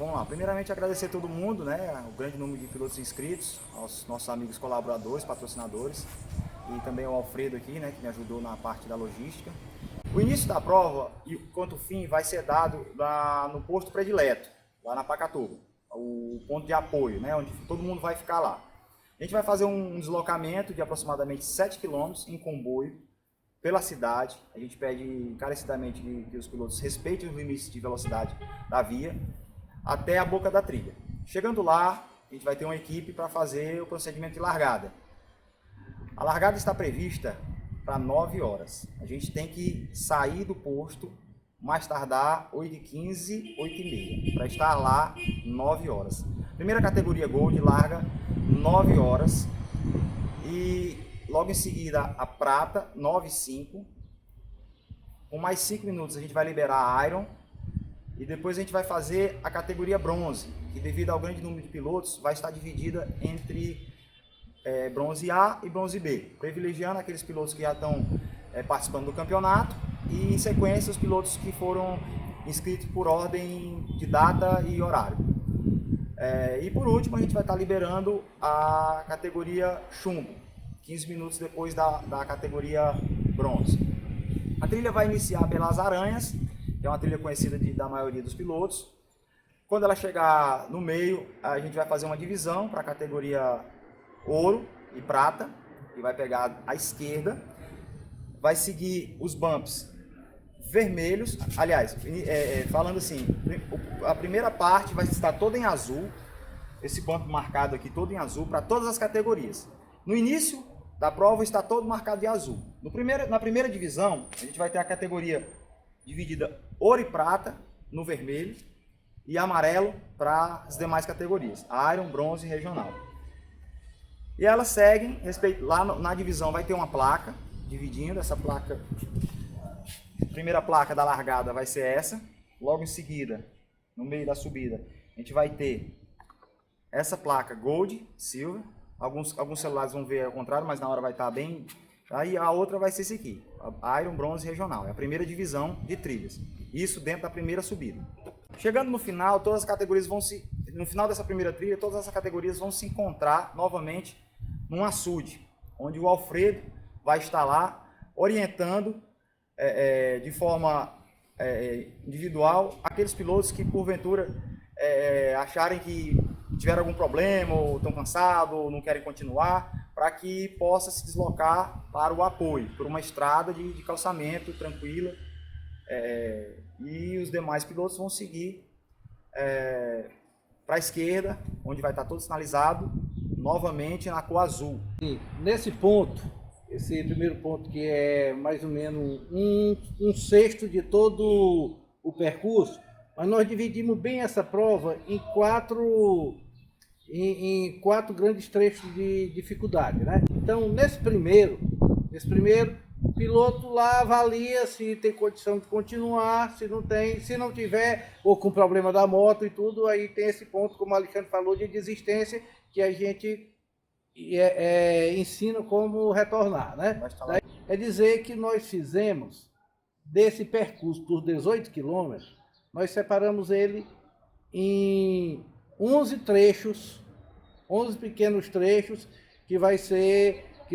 Vamos lá. Primeiramente, agradecer a todo mundo, né? O grande número de pilotos inscritos, aos nossos amigos colaboradores, patrocinadores e também ao Alfredo aqui, né? Que me ajudou na parte da logística. O início da prova e quanto o fim vai ser dado no posto predileto, lá na Pacatuba, o ponto de apoio, né? Onde todo mundo vai ficar lá. A gente vai fazer um deslocamento de aproximadamente 7 km em comboio pela cidade. A gente pede encarecidamente que os pilotos respeitem os limites de velocidade da via até a boca da trilha. Chegando lá, a gente vai ter uma equipe para fazer o procedimento de largada. A largada está prevista para 9 horas. A gente tem que sair do posto mais tardar 8h15, 8h30, para estar lá 9 horas. Primeira categoria Gold larga 9 horas e logo em seguida a prata 9h05. Com mais 5 minutos a gente vai liberar a Iron e depois a gente vai fazer a categoria bronze, que devido ao grande número de pilotos vai estar dividida entre bronze A e bronze B, privilegiando aqueles pilotos que já estão participando do campeonato e em sequência os pilotos que foram inscritos por ordem de data e horário. E por último a gente vai estar liberando a categoria chumbo, 15 minutos depois da categoria bronze. A trilha vai iniciar pelas Aranhas, que é uma trilha conhecida da maioria dos pilotos. Quando ela chegar no meio, a gente vai fazer uma divisão para a categoria ouro e prata, que vai pegar à esquerda. Vai seguir os bumps vermelhos, aliás, falando assim, a primeira parte vai estar toda em azul, esse bump marcado aqui todo em azul para todas as categorias. No início da prova está todo marcado de azul. Na primeira divisão, a gente vai ter a categoria dividida ouro e prata no vermelho e amarelo para as demais categorias, Iron, bronze e regional. E elas seguem, lá na divisão vai ter uma placa, dividindo essa placa. A primeira placa da largada vai ser essa. Logo em seguida, no meio da subida, a gente vai ter essa placa Gold, Silver. Alguns celulares vão ver ao contrário, mas na hora vai estar bem. Aí a outra vai ser esse aqui, Iron, bronze e regional. É a primeira divisão de trilhas. Isso dentro da primeira subida. Chegando no final, todas as categorias no final dessa primeira trilha, todas as categorias vão se encontrar novamente num açude, onde o Alfredo vai estar lá orientando de forma individual aqueles pilotos que porventura acharem que tiveram algum problema ou estão cansados ou não querem continuar, para que possa se deslocar para o apoio, por uma estrada de calçamento tranquila, e os demais pilotos vão seguir para a esquerda, onde vai estar todo sinalizado, novamente na cor azul. Nesse ponto, esse primeiro ponto que é mais ou menos um sexto de todo o percurso, mas nós dividimos bem essa prova em quatro grandes trechos de dificuldade, né? Então, nesse primeiro, o piloto lá avalia se tem condição de continuar, se não tem, se não tiver, ou com problema da moto e tudo, aí tem esse ponto, como o Alexandre falou, de desistência, que a gente ensina como retornar, né? Daí, é dizer que nós fizemos desse percurso por 18 quilômetros, nós separamos ele em 11 trechos, 11 pequenos trechos que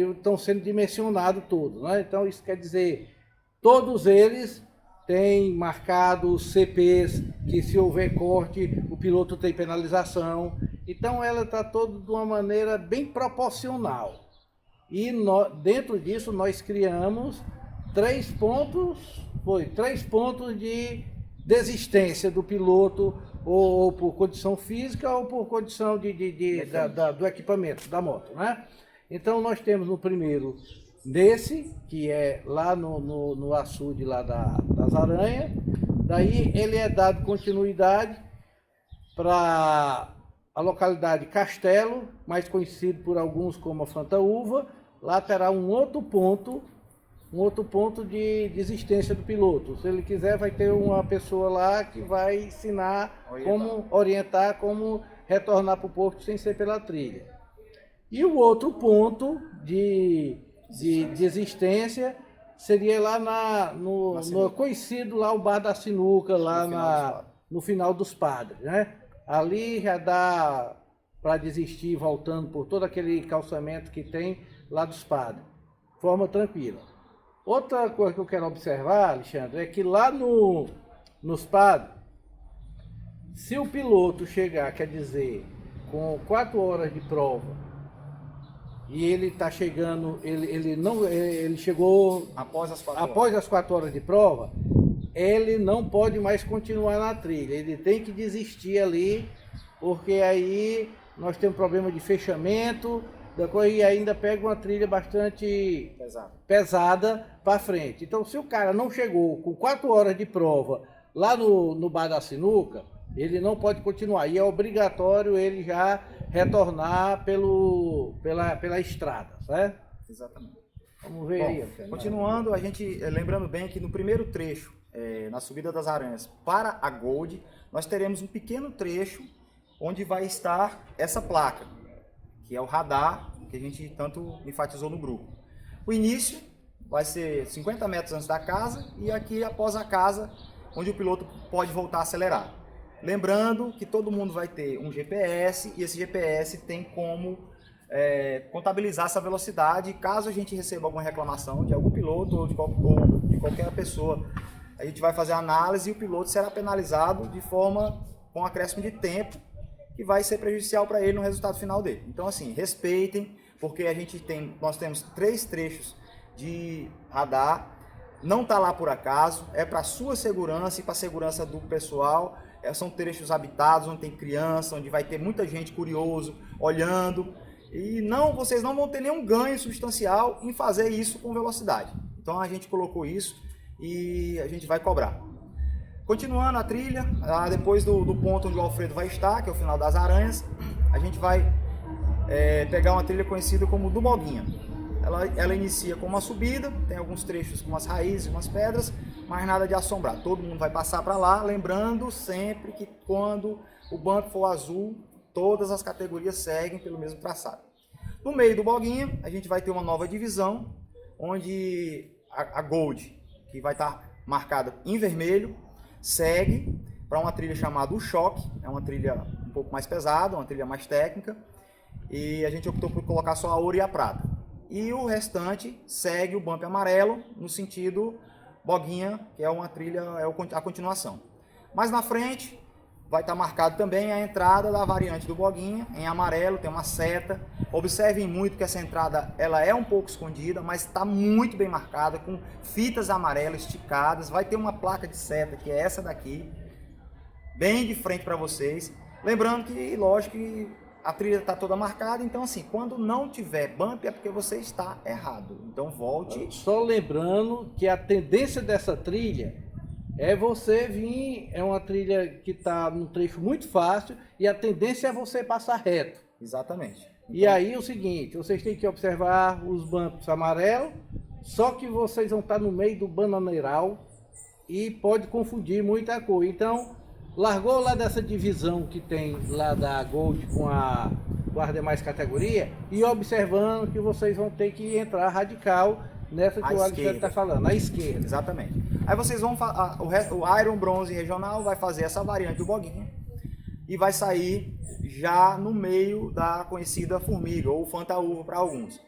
estão sendo dimensionados todos, né? Então isso quer dizer, todos eles têm marcado CPs, que se houver corte, o piloto tem penalização. Então ela está toda de uma maneira bem proporcional. E dentro disso nós criamos 3 pontos de desistência do piloto, ou por condição física ou por condição do equipamento, da moto, né? Então nós temos no primeiro que é lá no açude lá das Aranhas. Daí ele é dado continuidade para a localidade Castelo, mais conhecido por alguns como a Fantaúva. Lá terá um outro ponto de desistência do piloto. Se ele quiser, vai ter uma pessoa lá que vai ensinar, orientar como retornar para o porto sem ser pela trilha. E o outro ponto de desistência seria lá no conhecido lá o Bar da Sinuca, lá no final dos Padres, né? ali já dá para desistir voltando por todo aquele calçamento que tem lá dos padres. Forma tranquila. Outra coisa que eu quero observar, Alexandre, é que lá nos padres, se o piloto chegar, quer dizer, com 4 horas de prova, e ele está chegando, ele chegou Após as 4 horas de prova, ele não pode mais continuar na trilha, ele tem que desistir ali, porque aí nós temos problema de fechamento, e ainda pega uma trilha bastante pesada para frente. Então, se o cara não chegou com 4 horas de prova lá no Bar da Sinuca, ele não pode continuar. E é obrigatório ele já retornar pela estrada, certo? Exatamente. Vamos ver. Bom, aí. Continuando, a gente, lembrando bem que no primeiro trecho, na subida das Aranhas para a Gold, nós teremos um pequeno trecho onde vai estar essa placa, que é o radar que a gente tanto enfatizou no grupo. O início vai ser 50 metros antes da casa e aqui após a casa, onde o piloto pode voltar a acelerar. Lembrando que todo mundo vai ter um GPS e esse GPS tem como contabilizar essa velocidade. Caso a gente receba alguma reclamação de algum piloto ou de qualquer pessoa, a gente vai fazer a análise e o piloto será penalizado de forma com acréscimo de tempo, que vai ser prejudicial para ele no resultado final dele. Então, assim, respeitem, porque nós temos 3 trechos de radar, não está lá por acaso, é para a sua segurança e para a segurança do pessoal. São trechos habitados, onde tem criança, onde vai ter muita gente curioso, olhando, e vocês não vão ter nenhum ganho substancial em fazer isso com velocidade. Então a gente colocou isso e a gente vai cobrar. Continuando a trilha, depois do ponto onde o Alfredo vai estar, que é o final das Aranhas, a gente vai pegar uma trilha conhecida como do Boguinha. Ela inicia com uma subida, tem alguns trechos com umas raízes, umas pedras, mas nada de assombrar. Todo mundo vai passar para lá, lembrando sempre que quando o banco for azul, todas as categorias seguem pelo mesmo traçado. No meio do Boguinha, a gente vai ter uma nova divisão, onde a Gold, que vai estar marcada em vermelho, segue para uma trilha chamada o Choque. É uma trilha um pouco mais pesada, uma trilha mais técnica, e a gente optou por colocar só a ouro e a prata. E o restante segue o bump amarelo no sentido Boguinha, que é uma trilha, a continuação. Mais na frente vai estar marcado também a entrada da variante do Boguinha, em amarelo, tem uma seta. Observem muito que essa entrada ela é um pouco escondida, mas está muito bem marcada, com fitas amarelas esticadas. Vai ter uma placa de seta, que é essa daqui, bem de frente para vocês. Lembrando que, lógico, que a trilha está toda marcada, então assim, quando não tiver bump é porque você está errado. Então volte. Só lembrando que a tendência dessa trilha é você vir, é uma trilha que está num trecho muito fácil e a tendência é você passar reto. Exatamente. Então, e aí é o seguinte, vocês têm que observar os bumps amarelos, só que vocês vão estar no meio do bananeiral e pode confundir muita coisa. Então, largou lá dessa divisão que tem lá da Gold com as demais categorias e observando que vocês vão ter que entrar radical nessa que o Alexandre está falando, à esquerda. Exatamente. Aí vocês vão, o Iron Bronze Regional vai fazer essa variante do Boguinha e vai sair já no meio da conhecida Formiga ou Fantaúva para alguns.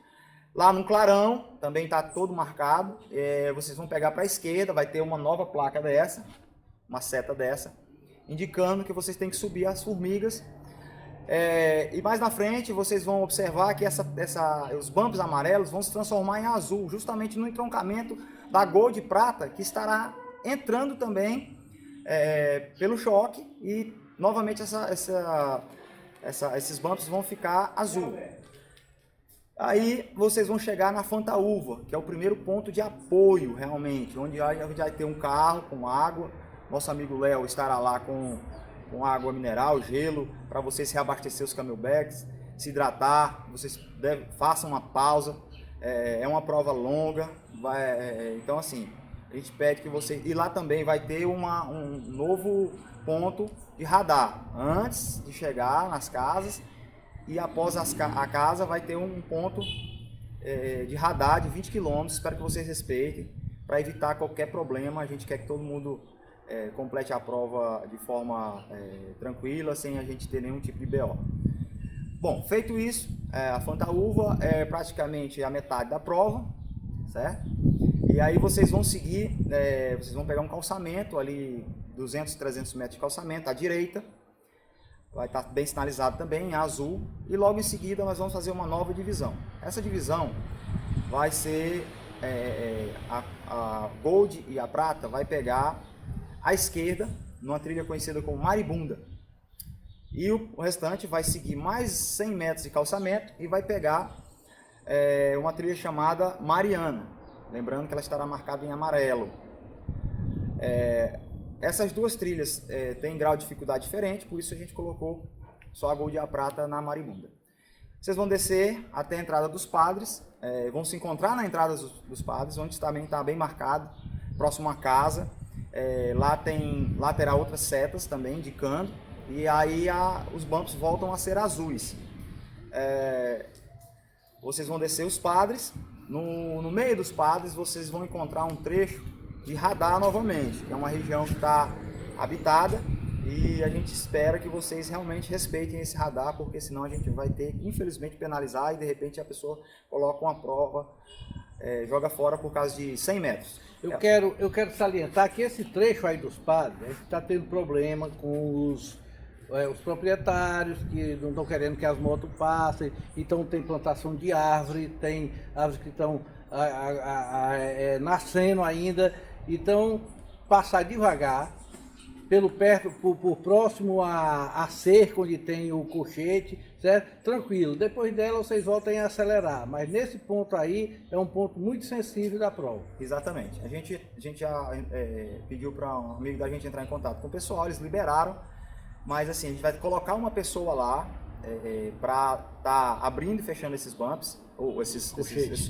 Lá no Clarão também está todo marcado, vocês vão pegar para a esquerda, vai ter uma nova placa dessa, uma seta dessa, indicando que vocês têm que subir as formigas. E mais na frente vocês vão observar que os bumps amarelos vão se transformar em azul, justamente no entroncamento da Gold Prata, que estará entrando também pelo choque, e novamente esses bumps vão ficar azul. Aí vocês vão chegar na Fantaúva, que é o primeiro ponto de apoio realmente, onde vai ter um carro com água. Nosso amigo Léo estará lá com água mineral, gelo, para vocês reabastecer os camelbacks, se hidratar. Vocês façam uma pausa, é uma prova longa, então assim, a gente pede que vocês... E lá também vai ter um novo ponto de radar, antes de chegar nas casas, e após a casa vai ter um ponto de radar de 20 km, espero que vocês respeitem, para evitar qualquer problema. A gente quer que todo mundo complete a prova de forma tranquila, sem a gente ter nenhum tipo de BO. Bom, feito isso, a fantaúva é praticamente a metade da prova, certo? E aí vocês vão seguir, vocês vão pegar um calçamento ali, 200, 300 metros de calçamento à direita, vai estar bem sinalizado também em azul, e logo em seguida nós vamos fazer uma nova divisão. Essa divisão vai ser, a Gold e a Prata vai pegar à esquerda, numa trilha conhecida como Maribunda. E o restante vai seguir mais 100 metros de calçamento e vai pegar uma trilha chamada Mariana. Lembrando que ela estará marcada em amarelo. Essas duas trilhas têm grau de dificuldade diferente, por isso a gente colocou só a Gold e a Prata na Maribunda. Vocês vão descer até a entrada dos Padres, vão se encontrar na entrada dos Padres, onde também está bem marcado, próximo à casa. Lá terá outras setas também indicando, e aí os bumps voltam a ser azuis. Vocês vão descer os Padres, no meio dos Padres vocês vão encontrar um trecho de radar novamente, que é uma região que está habitada, e a gente espera que vocês realmente respeitem esse radar, porque senão a gente vai ter que, infelizmente, penalizar e de repente a pessoa coloca uma prova, joga fora por causa de 100 metros. Eu quero salientar que esse trecho aí dos Padres, a gente está tendo problema com os proprietários que não estão querendo que as motos passem, então tem plantação de árvore, tem árvores que estão nascendo ainda, então passar devagar, por próximo à cerca onde tem o colchete, certo? Tranquilo, depois dela vocês voltem a acelerar, mas nesse ponto aí é um ponto muito sensível da prova. Exatamente, a gente já pediu para um amigo da gente entrar em contato com o pessoal, eles liberaram, mas assim, a gente vai colocar uma pessoa lá para estar abrindo e fechando esses bumps, ou esses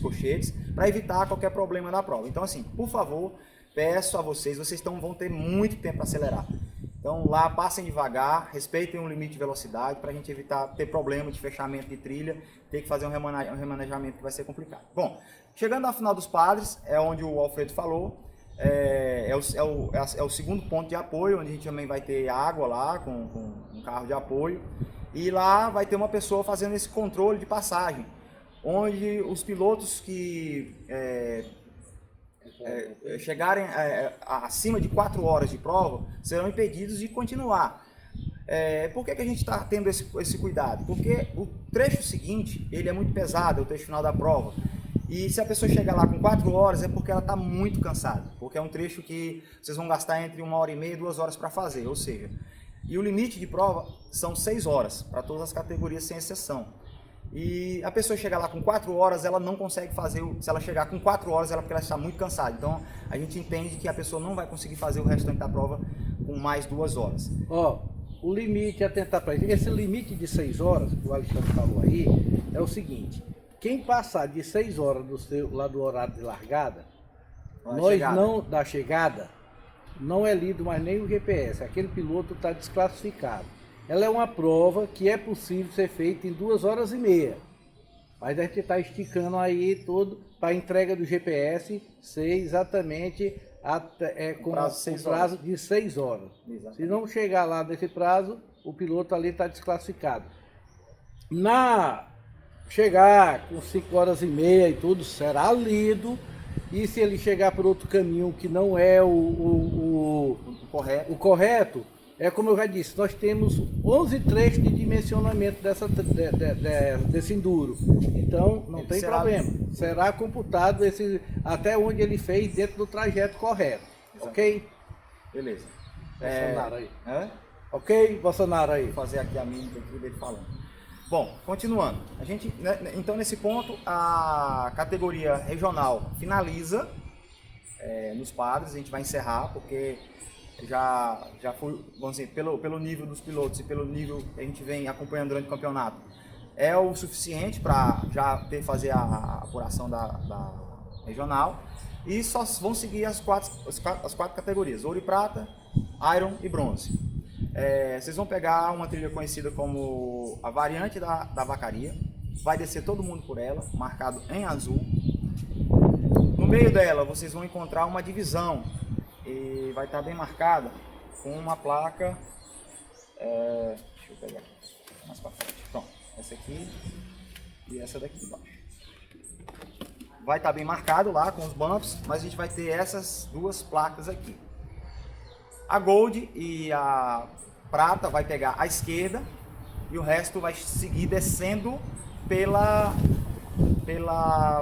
colchetes, para evitar qualquer problema na prova. Então assim, por favor, peço a vocês vão ter muito tempo para acelerar. Então lá, passem devagar, respeitem o limite de velocidade para a gente evitar ter problema de fechamento de trilha, ter que fazer um remanejamento que vai ser complicado. Bom, chegando ao final dos Padres, é onde o Alfredo falou, é o segundo ponto de apoio, onde a gente também vai ter água lá, com um carro de apoio, e lá vai ter uma pessoa fazendo esse controle de passagem, onde os pilotos que chegarem acima de 4 horas de prova serão impedidos de continuar. Por que a gente está tendo esse cuidado? Porque o trecho seguinte ele é muito pesado, é o trecho final da prova. E se a pessoa chegar lá com 4 horas é porque ela está muito cansada, porque é um trecho que vocês vão gastar entre 1h30 e 2 horas para fazer, ou seja, e o limite de prova são 6 horas, para todas as categorias sem exceção. E a pessoa chegar lá com 4 horas, ela não consegue fazer, se ela chegar com 4 horas, porque ela está muito cansada. Então a gente entende que a pessoa não vai conseguir fazer o restante da prova com mais 2 horas. O limite a tentar para esse limite de 6 horas, que o Alexandre falou aí, é o seguinte: quem passar de 6 horas lá do horário de largada, da chegada, não é lido mais nem o GPS, aquele piloto está desclassificado. Ela é uma prova que é possível ser feita em 2h30, mas a gente está esticando aí tudo para a entrega do GPS ser exatamente com o prazo de 6 horas. Exatamente. Se não chegar lá nesse prazo, o piloto ali está desclassificado. Chegar com 5h30 e tudo, será lido, e se ele chegar por outro caminho que não é o correto, é como eu já disse, nós temos 11 trechos de dimensionamento desse enduro, então não tem problema, será computado até onde ele fez dentro do trajeto correto. Exatamente. Ok? Beleza. Bolsonaro aí. Ok, Bolsonaro aí. Vou fazer aqui a mímica dele falando. Bom, continuando, então nesse ponto a categoria regional finaliza nos Padres, a gente vai encerrar, porque já foi, vamos dizer, pelo nível dos pilotos e pelo nível que a gente vem acompanhando durante o campeonato, é o suficiente para já fazer a apuração da regional, e só vão seguir as quatro categorias, ouro e prata, iron e bronze. Vocês vão pegar uma trilha conhecida como a variante da Vacaria, vai descer todo mundo por ela, marcado em azul. No meio dela vocês vão encontrar uma divisão, e vai estar bem marcada com uma placa, deixa eu pegar mais para frente, pronto, essa aqui e essa daqui embaixo. Vai estar bem marcado lá com os bumps, mas a gente vai ter essas duas placas aqui. A Gold e a Prata vai pegar à esquerda e o resto vai seguir descendo pela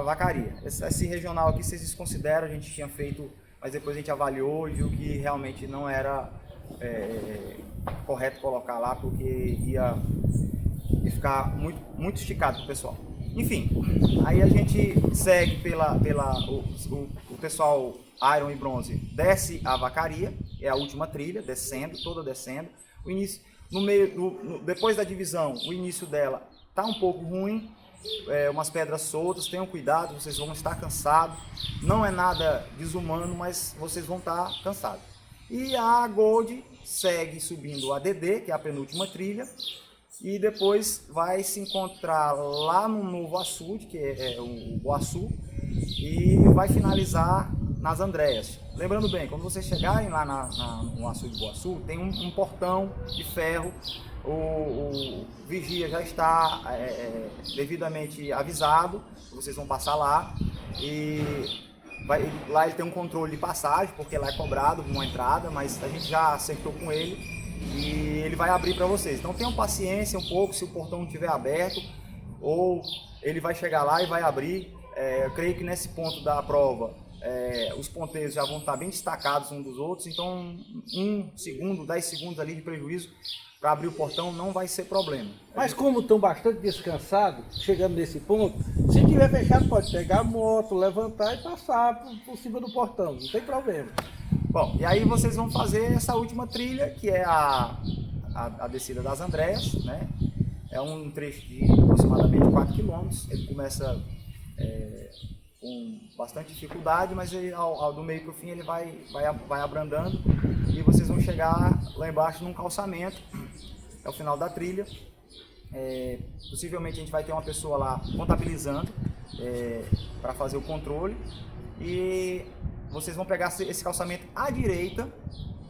vacaria. Esse regional aqui vocês desconsideram, a gente tinha feito, mas depois a gente avaliou e viu que realmente não era correto colocar lá, porque ia ficar muito esticado pro pessoal. Enfim, aí a gente segue o pessoal Iron e Bronze desce a vacaria, é a última trilha, descendo, toda descendo. O início, depois da divisão, o início dela tá um pouco ruim, umas pedras soltas, tenham cuidado, vocês vão estar cansados, não é nada desumano, mas vocês vão estar cansados. E a Gold segue subindo a DD, que é a penúltima trilha, e depois vai se encontrar lá no Novo Açude, que é o Boaçu, e vai finalizar nas Andréas. Lembrando bem, quando vocês chegarem lá no Açude Boaçu, tem um portão de ferro, o vigia já está devidamente avisado, vocês vão passar lá, e lá ele tem um controle de passagem, porque lá é cobrado uma entrada, mas a gente já acertou com ele, e ele vai abrir para vocês. Então tenham paciência um pouco, se o portão não estiver aberto, ou ele vai chegar lá e vai abrir. Eu creio que nesse ponto da prova, os ponteiros já vão estar bem destacados uns dos outros, então 1 segundo, 10 segundos ali de prejuízo para abrir o portão não vai ser problema. Mas como estão bastante descansados, chegando nesse ponto, se tiver fechado pode pegar a moto, levantar e passar por cima do portão, não tem problema. Bom, e aí vocês vão fazer essa última trilha, que é a descida das Andréas, né? É um trecho de aproximadamente 4 km. Ele começa com bastante dificuldade, mas ele, do meio para o fim ele vai abrandando e vocês vão chegar lá embaixo num calçamento, é o final da trilha. Possivelmente a gente vai ter uma pessoa lá contabilizando para fazer o controle, e vocês vão pegar esse calçamento à direita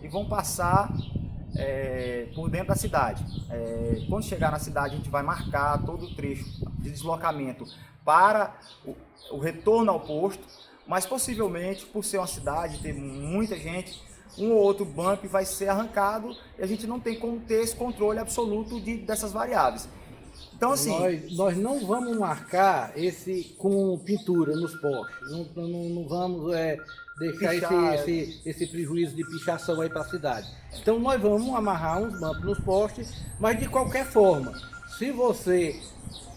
e vão passar por dentro da cidade. Quando chegar na cidade, a gente vai marcar todo o trecho de deslocamento para o retorno ao posto, mas possivelmente, por ser uma cidade, ter muita gente, um ou outro bump vai ser arrancado e a gente não tem como ter esse controle absoluto dessas variáveis. Então, assim, nós não vamos marcar com pintura nos postes, não vamos deixar esse prejuízo de pichação aí para a cidade. Então nós vamos amarrar uns bumps nos postes, mas de qualquer forma, se você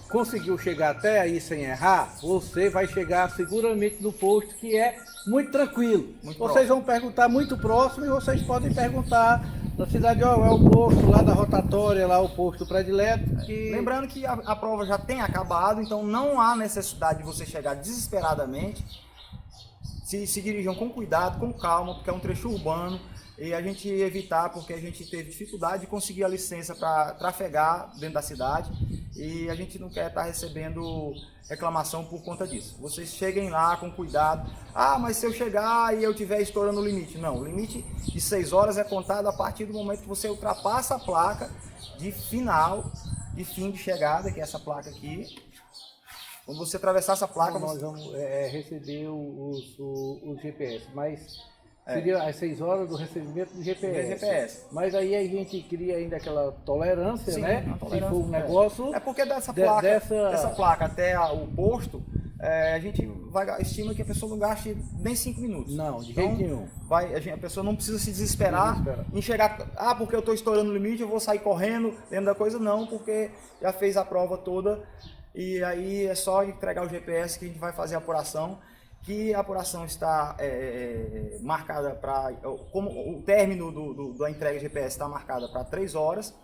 conseguiu chegar até aí sem errar, você vai chegar seguramente no posto, que é muito tranquilo. Vocês vão perguntar muito próximo, e vocês podem perguntar na cidade, é o posto lá da rotatória, lá o posto predileto. Lembrando que a prova já tem acabado, então não há necessidade de você chegar desesperadamente. Se dirijam com cuidado, com calma, porque é um trecho urbano, e a gente evitar, porque a gente teve dificuldade de conseguir a licença para trafegar dentro da cidade, e a gente não quer estar recebendo reclamação por conta disso. Vocês cheguem lá com cuidado. Mas se eu chegar e eu estiver estourando o limite. Não, o limite de 6 horas é contado a partir do momento que você ultrapassa a placa de fim de chegada, que é essa placa aqui. Quando você atravessar essa placa... Nós vamos receber o GPS, mas... Seria às 6 horas do recebimento do GPS. Mas aí a gente cria ainda aquela tolerância, né? Se for um negócio... porque dessa placa até o posto, a gente estima que a pessoa não gaste nem 5 minutos. Não, de jeito nenhum. A pessoa não precisa se desesperar em chegar... porque eu estou estourando o limite, eu vou sair correndo dentro da coisa. Não, porque já fez a prova toda e aí é só entregar o GPS que a gente vai fazer a apuração. Que a apuração está marcada para... Como o término da entrega de GPS está marcada para 3 horas,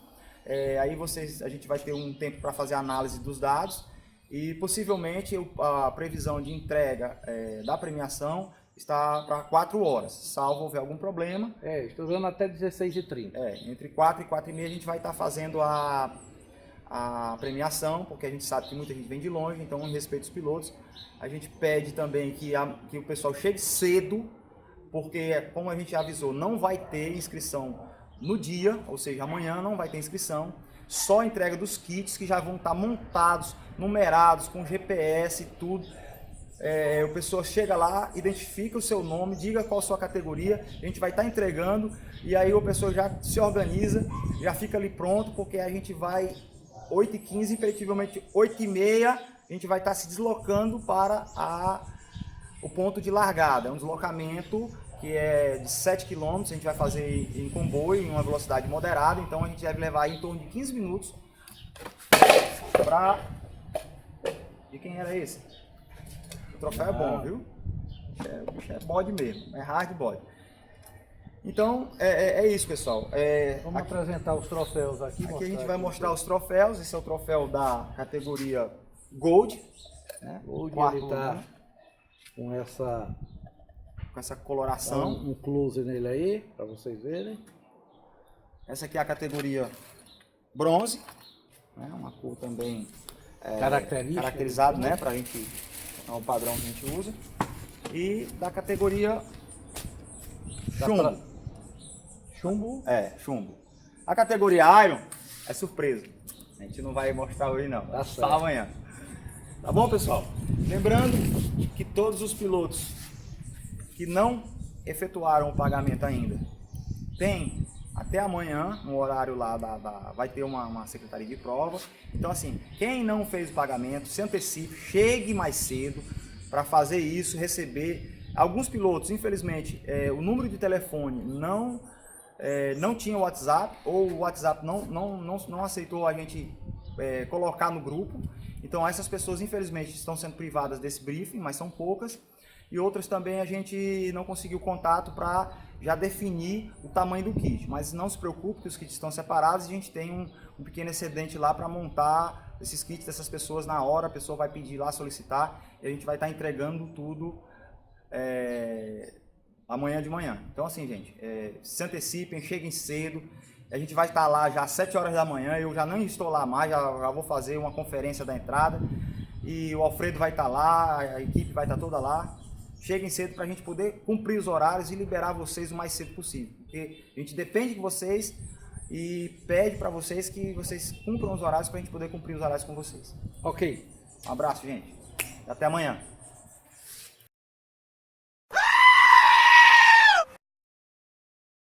aí a gente vai ter um tempo para fazer a análise dos dados e possivelmente a previsão de entrega da premiação está para 4 horas, salvo houver algum problema. Estou vendo até 16h30. Entre 4 e 4h30 a gente vai estar fazendo a premiação, porque a gente sabe que muita gente vem de longe, então em respeito aos pilotos, a gente pede também que o pessoal chegue cedo, porque, como a gente já avisou, não vai ter inscrição no dia, ou seja, amanhã não vai ter inscrição, só a entrega dos kits que já vão estar montados, numerados, com GPS e tudo. O pessoal chega lá, identifica o seu nome, diga qual a sua categoria, a gente vai estar entregando e aí o pessoal já se organiza, já fica ali pronto, porque a gente vai 8h15, imperativamente 8h30, a gente vai estar se deslocando para o ponto de largada. É um deslocamento que é de 7 km, a gente vai fazer em comboio, em uma velocidade moderada, então a gente deve levar em torno de 15 minutos para... E quem era esse? O troféu é bom, viu? O bicho é bode mesmo, é hard bode. Então, é isso, pessoal. Vamos apresentar os troféus aqui. Aqui a gente vai mostrar os troféus. Esse é o troféu da categoria Gold. Né? Gold, ele está com essa coloração. Um close nele aí, para vocês verem. Essa aqui é a categoria Bronze. Né? Uma cor também caracterizada, né? Para a gente... É o padrão que a gente usa. E da categoria Chumbo. Chumbo? Chumbo. A categoria Iron é surpresa. A gente não vai mostrar hoje não. Tá só amanhã. Tá bom, pessoal? Lembrando que todos os pilotos que não efetuaram o pagamento ainda tem até amanhã, no horário lá vai ter uma secretaria de prova. Então assim, quem não fez o pagamento, se antecipe, chegue mais cedo para fazer isso, receber. Alguns pilotos, infelizmente, o número de telefone não tinha WhatsApp, ou o WhatsApp não aceitou a gente colocar no grupo. Então essas pessoas, infelizmente, estão sendo privadas desse briefing, mas são poucas. E outras também a gente não conseguiu contato para já definir o tamanho do kit. Mas não se preocupe que os kits estão separados e a gente tem um pequeno excedente lá para montar esses kits dessas pessoas na hora. A pessoa vai pedir lá, solicitar, e a gente vai estar entregando tudo amanhã de manhã. Então assim, gente, se antecipem, cheguem cedo. A gente vai estar lá já às 7 horas da manhã, eu já não estou lá mais, já vou fazer uma conferência da entrada. E o Alfredo vai estar lá, a equipe vai estar toda lá. Cheguem cedo para a gente poder cumprir os horários e liberar vocês o mais cedo possível. Porque a gente depende de vocês e pede para vocês que vocês cumpram os horários para a gente poder cumprir os horários com vocês. Ok. Um abraço, gente. Até amanhã.